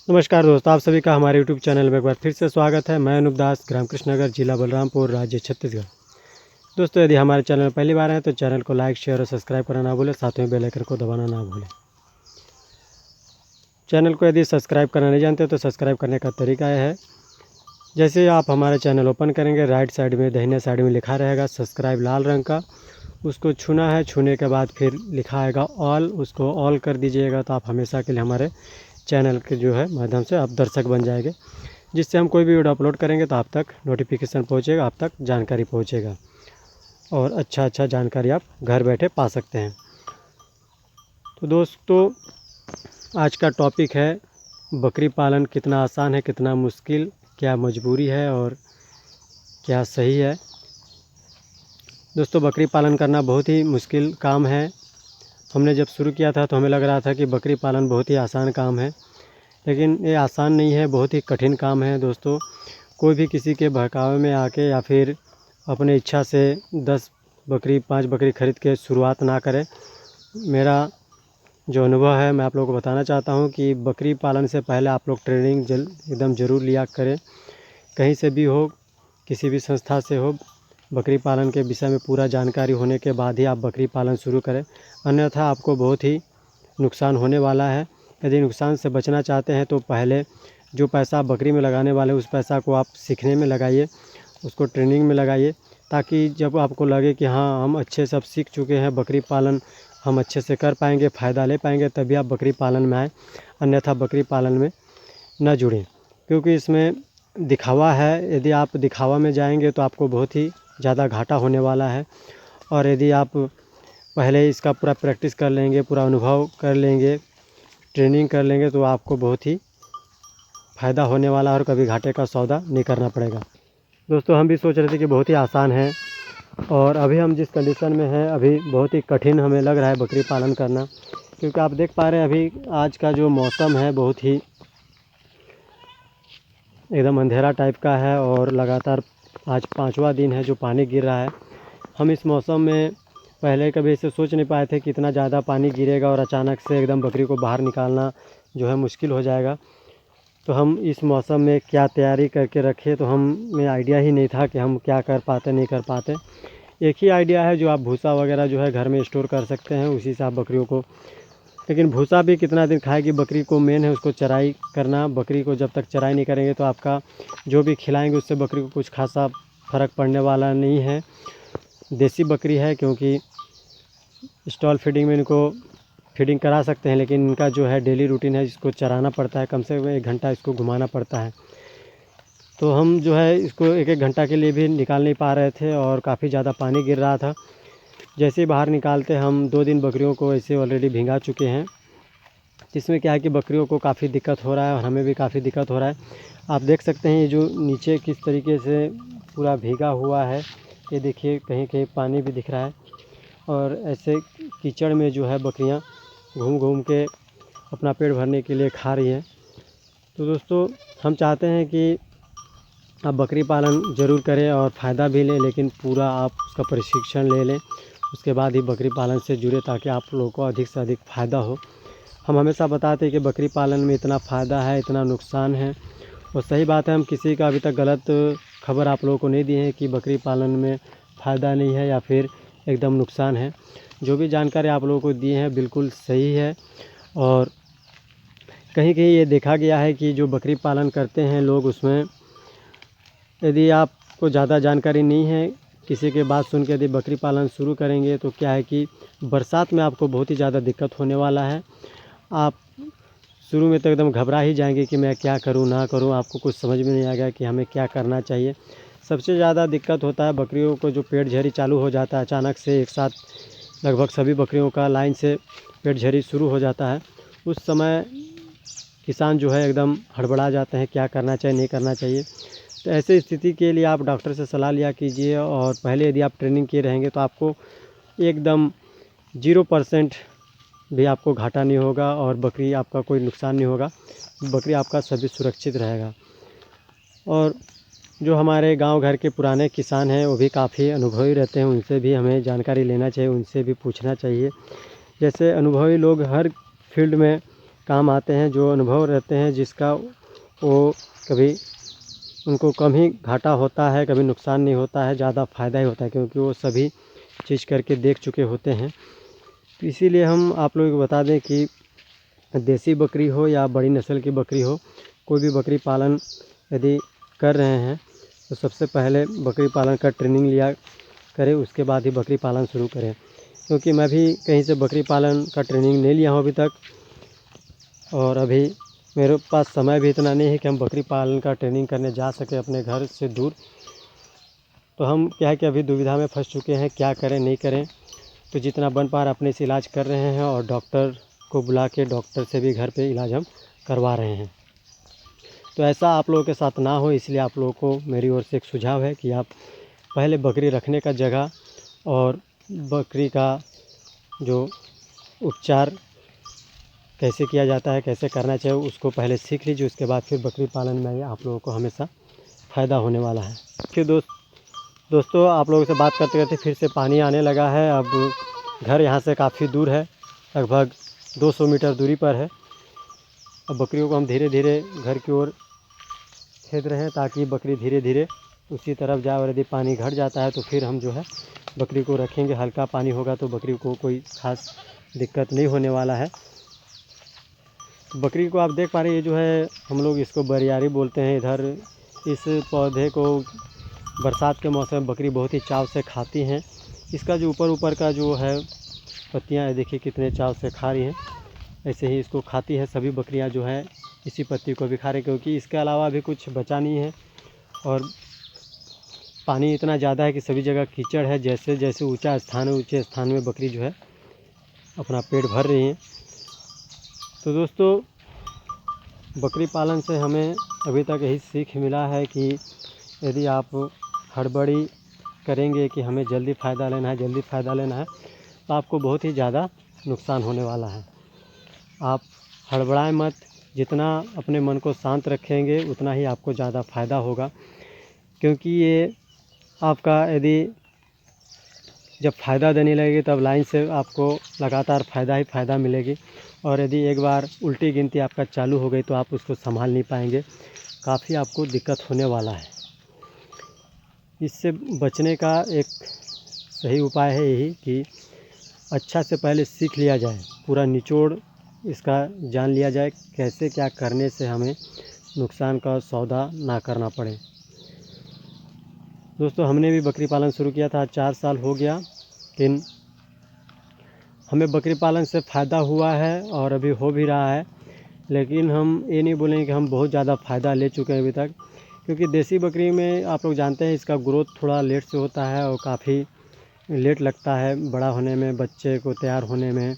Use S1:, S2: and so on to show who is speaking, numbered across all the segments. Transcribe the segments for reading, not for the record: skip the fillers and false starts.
S1: नमस्कार दोस्तों, आप सभी का हमारे यूट्यूब चैनल में एक बार फिर से स्वागत है। मैं अनूप दास, ग्राम कृष्णनगर, जिला बलरामपुर, राज्य छत्तीसगढ़। दोस्तों, यदि हमारे चैनल में पहली बार हैं तो चैनल को लाइक, शेयर और सब्सक्राइब करना ना भूलें, साथ में बेल आइकन को दबाना ना भूलें। चैनल को यदि सब्सक्राइब करना नहीं जानते तो सब्सक्राइब करने का तरीका यह है, जैसे आप हमारे चैनल ओपन करेंगे, राइट साइड में दाहिने साइड में लिखा रहेगा सब्सक्राइब लाल रंग का, उसको छूना है। छूने के बाद फिर लिखा आएगा ऑल, उसको ऑल कर दीजिएगा तो आप हमेशा के लिए हमारे चैनल के जो है माध्यम से आप दर्शक बन जाएंगे, जिससे हम कोई भी वीडियो अपलोड करेंगे तो आप तक नोटिफिकेशन पहुंचेगा, आप तक जानकारी पहुंचेगा और अच्छा जानकारी आप घर बैठे पा सकते हैं। तो दोस्तों, आज का टॉपिक है बकरी पालन कितना आसान है, कितना मुश्किल, क्या मजबूरी है और क्या सही है। दोस्तों, बकरी पालन करना बहुत ही मुश्किल काम है। हमने जब शुरू किया था तो हमें लग रहा था कि बकरी पालन बहुत ही आसान काम है, लेकिन ये आसान नहीं है, बहुत ही कठिन काम है। दोस्तों, कोई भी किसी के बहकावे में आके या फिर अपने इच्छा से 10 बकरी 5 बकरी ख़रीद के शुरुआत ना करें। मेरा जो अनुभव है मैं आप लोगों को बताना चाहता हूँ कि बकरी पालन से पहले आप लोग ट्रेनिंग एकदम ज़रूर लिया करें। कहीं से भी हो, किसी भी संस्था से हो, बकरी पालन के विषय में पूरा जानकारी होने के बाद ही आप बकरी पालन शुरू करें, अन्यथा आपको बहुत ही नुकसान होने वाला है। यदि नुकसान से बचना चाहते हैं तो पहले जो पैसा आप बकरी में लगाने वाले उस पैसा को आप सीखने में लगाइए, उसको ट्रेनिंग में लगाइए, ताकि जब आपको लगे कि हाँ हम अच्छे से अब सीख चुके हैं, बकरी पालन हम अच्छे से कर पाएंगे, फ़ायदा ले पाएंगे, तभी आप बकरी पालन में आएँ, अन्यथा बकरी पालन में न जुड़ें। क्योंकि इसमें दिखावा है, यदि आप दिखावा में जाएंगे तो आपको बहुत ही ज़्यादा घाटा होने वाला है। और यदि आप पहले इसका पूरा प्रैक्टिस कर लेंगे, पूरा अनुभव कर लेंगे, ट्रेनिंग कर लेंगे, तो आपको बहुत ही फ़ायदा होने वाला है और कभी घाटे का सौदा नहीं करना पड़ेगा। दोस्तों, हम भी सोच रहे थे कि बहुत ही आसान है, और अभी हम जिस कंडीशन में हैं अभी बहुत ही कठिन हमें लग रहा है बकरी पालन करना। क्योंकि आप देख पा रहे हैं अभी आज का जो मौसम है बहुत ही एकदम अंधेरा टाइप का है, और लगातार आज 5वां दिन है जो पानी गिर रहा है। हम इस मौसम में पहले कभी ऐसे सोच नहीं पाए थे कि इतना ज़्यादा पानी गिरेगा और अचानक से एकदम बकरी को बाहर निकालना जो है मुश्किल हो जाएगा। तो हम इस मौसम में क्या तैयारी करके रखे, तो हमें आइडिया ही नहीं था कि हम क्या कर पाते नहीं कर पाते। एक ही आइडिया है जो आप भूसा वगैरह जो है घर में स्टोर कर सकते हैं, उसी से आप बकरियों को, लेकिन भूसा भी कितना दिन खाएगी बकरी को, मेन है उसको चराई करना। बकरी को जब तक चराई नहीं करेंगे तो आपका जो भी खिलाएंगे उससे बकरी को कुछ खासा फ़र्क पड़ने वाला नहीं है। देसी बकरी है, क्योंकि स्टॉल फीडिंग में इनको फीडिंग करा सकते हैं, लेकिन इनका जो है डेली रूटीन है, इसको चराना पड़ता है, कम से कम 1 घंटा इसको घुमाना पड़ता है। तो हम जो है इसको 1-1 घंटा के लिए भी निकाल नहीं पा रहे थे और काफ़ी ज़्यादा पानी गिर रहा था। जैसे ही बाहर निकालते हम 2 दिन बकरियों को ऐसे ऑलरेडी भिगा चुके हैं, जिसमें क्या है कि बकरियों को काफ़ी दिक्कत हो रहा है और हमें भी काफ़ी दिक्कत हो रहा है। आप देख सकते हैं ये जो नीचे किस तरीके से पूरा भीगा हुआ है, ये देखिए कहीं-कहीं पानी भी दिख रहा है, और ऐसे कीचड़ में जो है बकरियां घूम-घूम के अपना पेट भरने के लिए खा रही हैं। तो दोस्तों, हम चाहते हैं कि आप बकरी पालन ज़रूर करें और फ़ायदा भी लें, लेकिन पूरा आप उसका प्रशिक्षण ले लें, उसके बाद ही बकरी पालन से जुड़े, ताकि आप लोगों को अधिक से अधिक फ़ायदा हो। हम हमेशा बताते हैं कि बकरी पालन में इतना फ़ायदा है, इतना नुकसान है, और सही बात है, हम किसी का अभी तक गलत खबर आप लोगों को नहीं दी है कि बकरी पालन में फ़ायदा नहीं है या फिर एकदम नुकसान है। जो भी जानकारी आप लोगों को दी है बिल्कुल सही है, और कहीं-कहीं ये देखा गया है कि जो बकरी पालन करते हैं लोग, उसमें यदि आपको ज़्यादा जानकारी नहीं है, किसी के बात सुन के यदि बकरी पालन शुरू करेंगे तो क्या है कि बरसात में आपको बहुत ही ज़्यादा दिक्कत होने वाला है। आप शुरू में तो एकदम घबरा ही जाएंगे कि मैं क्या करूं ना करूं, आपको कुछ समझ में नहीं आएगा कि हमें क्या करना चाहिए। सबसे ज़्यादा दिक्कत होता है बकरियों को, जो पेट झड़ी चालू हो जाता है अचानक से, एक साथ लगभग सभी बकरियों का लाइन से पेट झड़ी शुरू हो जाता है। उस समय किसान जो है एकदम हड़बड़ा जाते हैं, क्या करना चाहिए नहीं करना चाहिए। तो ऐसे स्थिति के लिए आप डॉक्टर से सलाह लिया कीजिए, और पहले यदि आप ट्रेनिंग किए रहेंगे तो आपको एकदम 0% भी आपको घाटा नहीं होगा और बकरी आपका कोई नुकसान नहीं होगा, बकरी आपका सभी सुरक्षित रहेगा। और जो हमारे गांव घर के पुराने किसान हैं वो भी काफ़ी अनुभवी रहते हैं, उनसे भी हमें जानकारी लेना चाहिए, उनसे भी पूछना चाहिए। जैसे अनुभवी लोग हर फील्ड में काम आते हैं, जो अनुभव रहते हैं जिसका वो कभी उनको कम ही घाटा होता है, कभी नुकसान नहीं होता है, ज़्यादा फ़ायदा ही होता है, क्योंकि वो सभी चीज़ करके देख चुके होते हैं। तो इसीलिए हम आप लोगों को बता दें कि देसी बकरी हो या बड़ी नस्ल की बकरी हो, कोई भी बकरी पालन यदि कर रहे हैं तो सबसे पहले बकरी पालन का ट्रेनिंग लिया करें, उसके बाद ही बकरी पालन शुरू करें। क्योंकि मैं भी कहीं से बकरी पालन का ट्रेनिंग नहीं लिया हूँ अभी तक, और अभी मेरे पास समय भी इतना नहीं है कि हम बकरी पालन का ट्रेनिंग करने जा सकें अपने घर से दूर। तो हम क्या है कि अभी दुविधा में फंस चुके हैं, क्या करें नहीं करें। तो जितना बन पा रहा अपने से इलाज कर रहे हैं, और डॉक्टर को बुला के डॉक्टर से भी घर पे इलाज हम करवा रहे हैं। तो ऐसा आप लोगों के साथ ना हो, इसलिए आप लोगों को मेरी ओर से एक सुझाव है कि आप पहले बकरी रखने का जगह और बकरी का जो उपचार कैसे किया जाता है, कैसे करना चाहिए, उसको पहले सीख लीजिए। उसके बाद फिर बकरी पालन में आप लोगों को हमेशा फ़ायदा होने वाला है। फिर दोस्तों आप लोगों से बात करते करते फिर से पानी आने लगा है। अब घर यहाँ से काफ़ी दूर है, लगभग 200 मीटर दूरी पर है। अब बकरियों को हम धीरे धीरे घर की ओर खेद रहे हैं, ताकि बकरी धीरे धीरे उसी तरफ जाए, और यदि पानी घट जाता है तो फिर हम जो है बकरी को रखेंगे। हल्का पानी होगा तो बकरी को कोई ख़ास दिक्कत नहीं होने वाला है। बकरी को आप देख पा रहे हैं, ये जो है हम लोग इसको बरियारी बोलते हैं इधर। इस पौधे को बरसात के मौसम में बकरी बहुत ही चाव से खाती हैं। इसका जो ऊपर का जो है पत्तियां है, देखिए कितने चाव से खा रही हैं। ऐसे ही इसको खाती है सभी बकरियां जो है, इसी पत्ती को भी खा रही, क्योंकि इसके अलावा भी कुछ बचा नहीं है। और पानी इतना ज़्यादा है कि सभी जगह कीचड़ है। जैसे जैसे ऊंचा स्थान है, ऊंचे स्थान में बकरी जो है अपना पेट भर रही हैं। तो दोस्तों बकरी पालन से हमें अभी तक यही सीख मिला है कि यदि आप हड़बड़ी करेंगे कि हमें जल्दी फ़ायदा लेना है, तो आपको बहुत ही ज़्यादा नुकसान होने वाला है। आप हड़बड़ाएं मत, जितना अपने मन को शांत रखेंगे उतना ही आपको ज़्यादा फ़ायदा होगा। क्योंकि ये आपका यदि जब फ़ायदा देने लगेगी तब लाइन से आपको लगातार फ़ायदा ही फ़ायदा मिलेगी। और यदि एक बार उल्टी गिनती आपका चालू हो गई तो आप उसको संभाल नहीं पाएंगे, काफ़ी आपको दिक्कत होने वाला है। इससे बचने का एक सही उपाय है यही कि अच्छा से पहले सीख लिया जाए, पूरा निचोड़ इसका जान लिया जाए, कैसे क्या करने से हमें नुकसान का सौदा ना करना पड़े। दोस्तों हमने भी बकरी पालन शुरू किया था, 4 साल हो गया, लेकिन हमें बकरी पालन से फ़ायदा हुआ है और अभी हो भी रहा है। लेकिन हम ये नहीं बोलेंगे कि हम बहुत ज़्यादा फ़ायदा ले चुके हैं अभी तक, क्योंकि देसी बकरी में आप लोग जानते हैं इसका ग्रोथ थोड़ा लेट से होता है और काफ़ी लेट लगता है बड़ा होने में, बच्चे को तैयार होने में।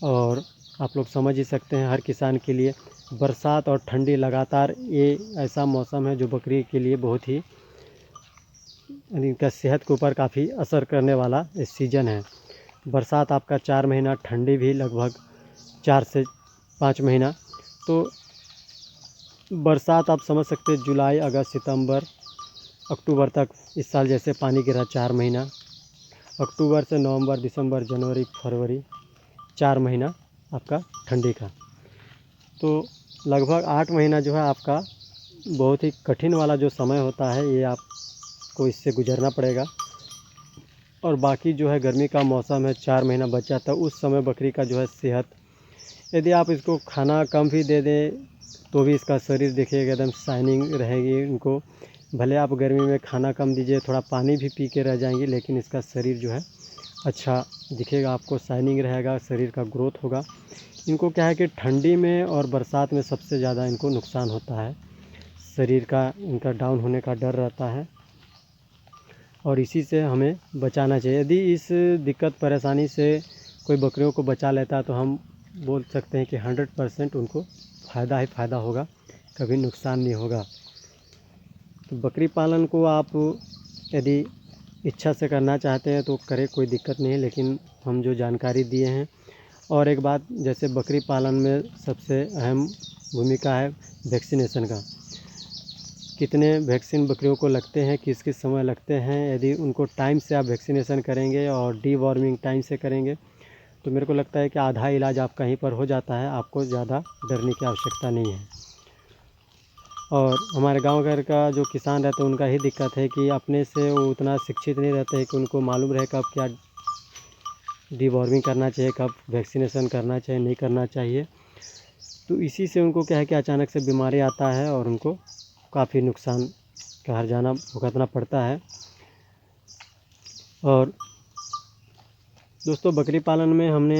S1: और आप लोग समझ ही सकते हैं, हर किसान के लिए बरसात और ठंडी लगातार ये ऐसा मौसम है जो बकरी के लिए बहुत ही इनका सेहत के ऊपर काफ़ी असर करने वाला इस सीज़न है। बरसात आपका 4 महीना, ठंडी भी लगभग 4 से 5 महीना। तो बरसात आप समझ सकते हैं जुलाई, अगस्त, सितंबर, अक्टूबर तक। इस साल जैसे पानी गिरा 4 महीना, अक्टूबर से नवंबर, दिसंबर, जनवरी, फरवरी, 4 महीना आपका ठंडी का। तो लगभग 8 महीना जो है आपका बहुत ही कठिन वाला जो समय होता है, ये आपको इससे गुजरना पड़ेगा। और बाकी जो है गर्मी का मौसम है, 4 महीना बच जाता है, उस समय बकरी का जो है सेहत, यदि आप इसको खाना कम भी दे दें तो भी इसका शरीर देखिएगा एकदम शाइनिंग रहेगी। इनको भले आप गर्मी में खाना कम दीजिए, थोड़ा पानी भी पी के रह जाएंगे, लेकिन इसका शरीर जो है अच्छा दिखेगा, आपको शाइनिंग रहेगा, शरीर का ग्रोथ होगा। इनको क्या है कि ठंडी में और बरसात में सबसे ज़्यादा इनको नुकसान होता है, शरीर का इनका डाउन होने का डर रहता है, और इसी से हमें बचाना चाहिए। यदि इस दिक्कत परेशानी से कोई बकरियों को बचा लेता है तो हम बोल सकते हैं कि 100% उनको फ़ायदा ही फ़ायदा होगा, कभी नुकसान नहीं होगा। तो बकरी पालन को आप यदि इच्छा से करना चाहते हैं तो करें, कोई दिक्कत नहीं है। लेकिन हम जो जानकारी दिए हैं, और एक बात, जैसे बकरी पालन में सबसे अहम भूमिका है वैक्सीनेशन का। कितने वैक्सीन बकरियों को लगते हैं, किस किस समय लगते हैं, यदि उनको टाइम से आप वैक्सीनेशन करेंगे और डीवॉर्मिंग टाइम से करेंगे तो मेरे को लगता है कि आधा इलाज आपका यहीं पर हो जाता है, आपको ज़्यादा डरने की आवश्यकता नहीं है। और हमारे गांव घर का जो किसान रहते हैं उनका ही दिक्कत है कि अपने से वो उतना शिक्षित नहीं रहते हैं कि उनको मालूम रहे कब क्या डिवॉर्मिंग करना चाहिए, कब वैक्सीनेशन करना चाहिए, नहीं करना चाहिए। तो इसी से उनको क्या है कि अचानक से बीमारी आता है और उनको काफ़ी नुकसान का हर्जाना भुगतना पड़ता है। और दोस्तों बकरी पालन में हमने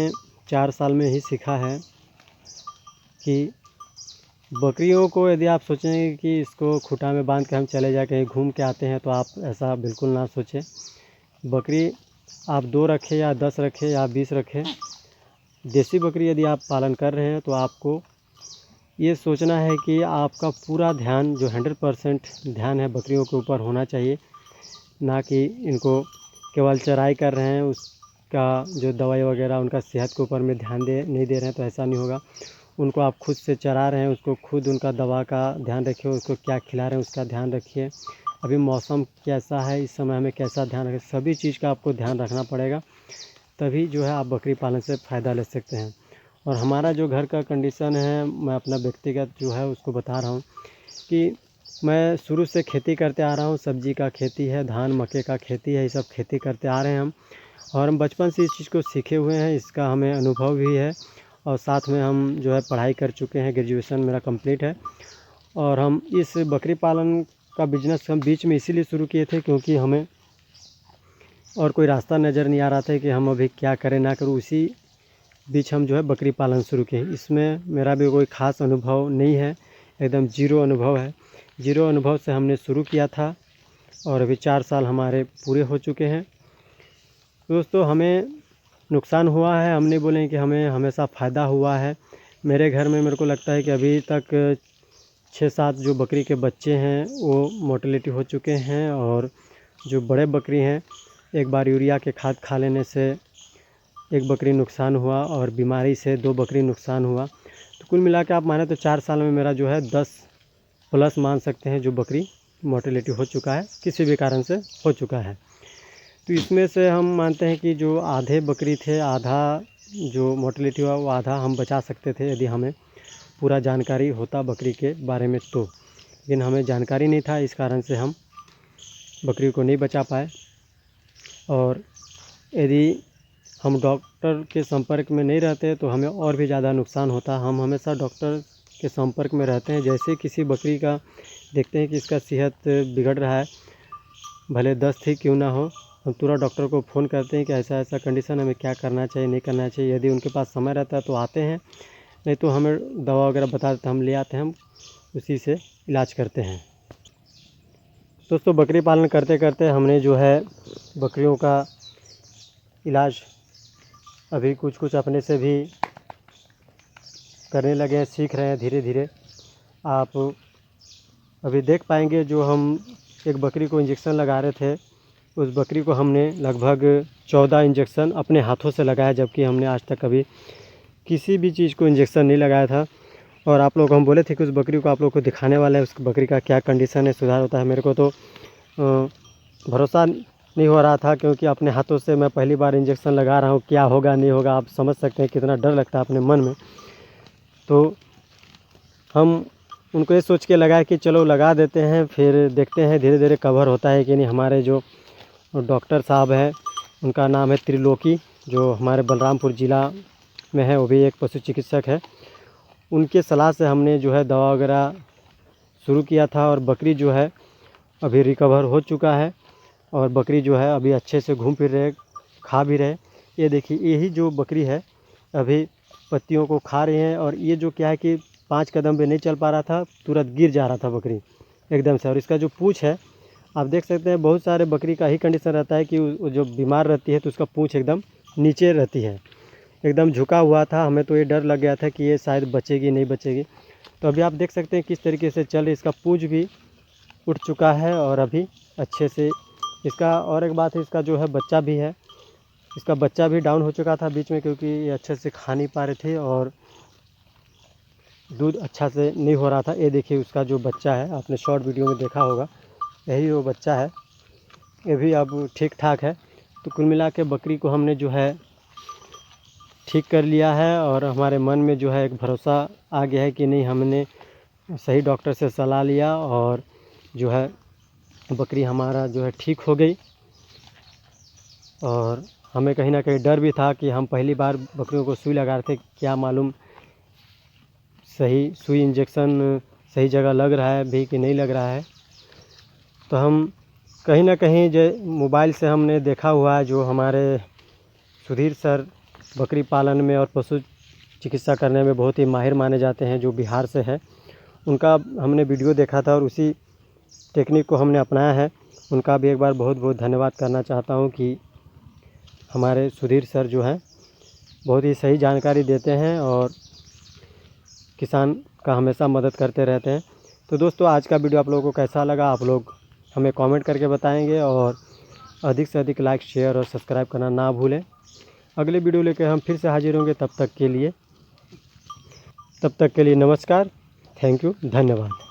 S1: 4 साल में ही सीखा है कि बकरियों को यदि आप सोचें कि इसको खूँटा में बांध के हम चले जाए कहीं घूम के आते हैं, तो आप ऐसा बिल्कुल ना सोचें। बकरी आप 2 रखें या 10 रखें या 20 रखें, देसी बकरी यदि आप पालन कर रहे हैं तो आपको ये सोचना है कि आपका पूरा ध्यान जो 100% ध्यान है बकरियों के ऊपर होना चाहिए, ना कि इनको केवल चराई कर रहे हैं, उसका जो दवाई वगैरह उनका सेहत के ऊपर में ध्यान नहीं दे रहे हैं, तो ऐसा नहीं होगा। उनको आप खुद से चरा रहे हैं, उसको खुद उनका दवा का ध्यान रखिए, उसको क्या खिला रहे हैं उसका ध्यान रखिए, अभी मौसम कैसा है, इस समय हमें कैसा ध्यान रखें, सभी चीज़ का आपको ध्यान रखना पड़ेगा, तभी जो है आप बकरी पालन से फ़ायदा ले सकते हैं। और हमारा जो घर का कंडीशन है, मैं अपना व्यक्तिगत जो है उसको बता रहा हूँ कि मैं शुरू से खेती करते आ रहा हूँ, सब्जी का खेती है, धान मक्के का खेती है, ये सब खेती करते आ रहे हैं हम, और हम बचपन से इस चीज़ को सीखे हुए हैं, इसका हमें अनुभव भी है। और साथ में हम जो है पढ़ाई कर चुके हैं, ग्रेजुएशन मेरा कंप्लीट है। और हम इस बकरी पालन का बिज़नेस हम बीच में इसीलिए शुरू किए थे क्योंकि हमें और कोई रास्ता नज़र नहीं आ रहा था कि हम अभी क्या करें ना करें। उसी बीच हम जो है बकरी पालन शुरू किए। इसमें मेरा भी कोई ख़ास अनुभव नहीं है, एकदम ज़ीरो अनुभव है। ज़ीरो अनुभव से हमने शुरू किया था और अभी 4 साल हमारे पूरे हो चुके हैं। दोस्तों हमें नुकसान हुआ है, हम नहीं बोलें कि हमें हमेशा फ़ायदा हुआ है। मेरे घर में मेरे को लगता है कि अभी तक 6-7 जो बकरी के बच्चे हैं वो मोर्टेलिटी हो चुके हैं, और जो बड़े बकरी हैं, एक बार यूरिया के खाद खा लेने से एक बकरी नुकसान हुआ और बीमारी से 2 बकरी नुकसान हुआ। तो कुल मिला के आप माने तो 4 साल में मेरा जो है 10 प्लस मान सकते हैं जो बकरी मोर्टेलिटी हो चुका है, किसी भी कारण से हो चुका है। तो इसमें से हम मानते हैं कि जो आधे बकरी थे, आधा जो मोर्टेलिटी हुआ वो आधा हम बचा सकते थे यदि हमें पूरा जानकारी होता बकरी के बारे में तो। लेकिन हमें जानकारी नहीं था, इस कारण से हम बकरी को नहीं बचा पाए। और यदि हम डॉक्टर के संपर्क में नहीं रहते तो हमें और भी ज़्यादा नुकसान होता। हम हमेशा डॉक्टर के संपर्क में रहते हैं। जैसे किसी बकरी का देखते हैं कि इसका सेहत बिगड़ रहा है, भले 10 थी क्यों ना हो, हम तुरंत डॉक्टर को फ़ोन करते हैं कि ऐसा ऐसा कंडीशन, हमें क्या करना चाहिए, नहीं करना चाहिए। यदि उनके पास समय रहता है तो आते हैं, नहीं तो हमें दवा वगैरह बता देते, हम ले आते हैं, हम उसी से इलाज करते हैं। दोस्तों बकरी पालन करते करते हमने जो है बकरियों का इलाज अभी कुछ कुछ अपने से भी करने लगे हैं, सीख रहे हैं धीरे धीरे। आप अभी देख पाएंगे जो हम एक बकरी को इंजेक्शन लगा रहे थे, उस बकरी को हमने लगभग 14 इंजेक्शन अपने हाथों से लगाया, जबकि हमने आज तक कभी किसी भी चीज़ को इंजेक्शन नहीं लगाया था। और आप लोग हम बोले थे कि उस बकरी को आप लोग को दिखाने वाले हैं, उस बकरी का क्या कंडीशन है, सुधार होता है। मेरे को तो भरोसा नहीं हो रहा था, क्योंकि अपने हाथों से मैं पहली बार इंजेक्शन लगा रहा हूँ, क्या होगा नहीं होगा आप समझ सकते हैं कितना डर लगता है अपने मन में। तो हम उनको ये सोच के लगाए कि चलो लगा देते हैं, फिर देखते हैं धीरे धीरे कवर होता है कि नहीं। हमारे जो डॉक्टर साहब हैं, उनका नाम है त्रिलोकी, जो हमारे बलरामपुर ज़िला में है, वो भी एक पशु चिकित्सक है। उनके सलाह से हमने जो है दवा वगैरह शुरू किया था, और बकरी जो है अभी रिकवर हो चुका है, और बकरी जो है अभी अच्छे से घूम फिर रहे, खा भी रहे। ये देखिए, यही जो बकरी है अभी पत्तियों को खा रही है, और ये जो क्या है कि 5 कदम भी नहीं चल पा रहा था, तुरंत गिर जा रहा था बकरी एकदम से। और इसका जो पूँछ है आप देख सकते हैं, बहुत सारे बकरी का ही कंडीशन रहता है कि वो जो बीमार रहती है तो उसका पूँछ एकदम नीचे रहती है, एकदम झुका हुआ था। हमें तो ये डर लग गया था कि ये शायद बचेगी नहीं बचेगी। तो अभी आप देख सकते हैं किस तरीके से चल रही, इसका पूँछ भी उठ चुका है और अभी अच्छे से इसका। और एक बात है, इसका जो है बच्चा भी है, इसका बच्चा भी डाउन हो चुका था बीच में, क्योंकि ये अच्छे से खा नहीं पा रहे थे और दूध अच्छा से नहीं हो रहा था। ये देखिए उसका जो बच्चा है, आपने शॉर्ट वीडियो में देखा होगा, यही वो बच्चा है, ये भी अब ठीक ठाक है। तो कुल मिला के बकरी को हमने जो है ठीक कर लिया है और हमारे मन में जो है एक भरोसा आ गया है कि नहीं, हमने सही डॉक्टर से सलाह लिया और जो है बकरी हमारा जो है ठीक हो गई। और हमें कहीं ना कहीं डर भी था कि हम पहली बार बकरियों को सुई लगा रहे थे, क्या मालूम सही सुई इंजेक्शन सही जगह लग रहा है भी कि नहीं लग रहा है। तो हम कहीं ना कहीं जो मोबाइल से हमने देखा हुआ है, जो हमारे सुधीर सर बकरी पालन में और पशु चिकित्सा करने में बहुत ही माहिर माने जाते हैं, जो बिहार से है, उनका हमने वीडियो देखा था और उसी टेक्निक को हमने अपनाया है। उनका भी एक बार बहुत बहुत धन्यवाद करना चाहता हूँ कि हमारे सुधीर सर जो हैं बहुत ही सही जानकारी देते हैं और किसान का हमेशा मदद करते रहते हैं। तो दोस्तों, आज का वीडियो आप लोगों को कैसा लगा, आप लोग हमें कमेंट करके बताएंगे और अधिक से अधिक लाइक, शेयर और सब्सक्राइब करना ना भूलें। अगले वीडियो लेकर हम फिर से हाजिर होंगे। तब तक के लिए नमस्कार, थैंक यू, धन्यवाद।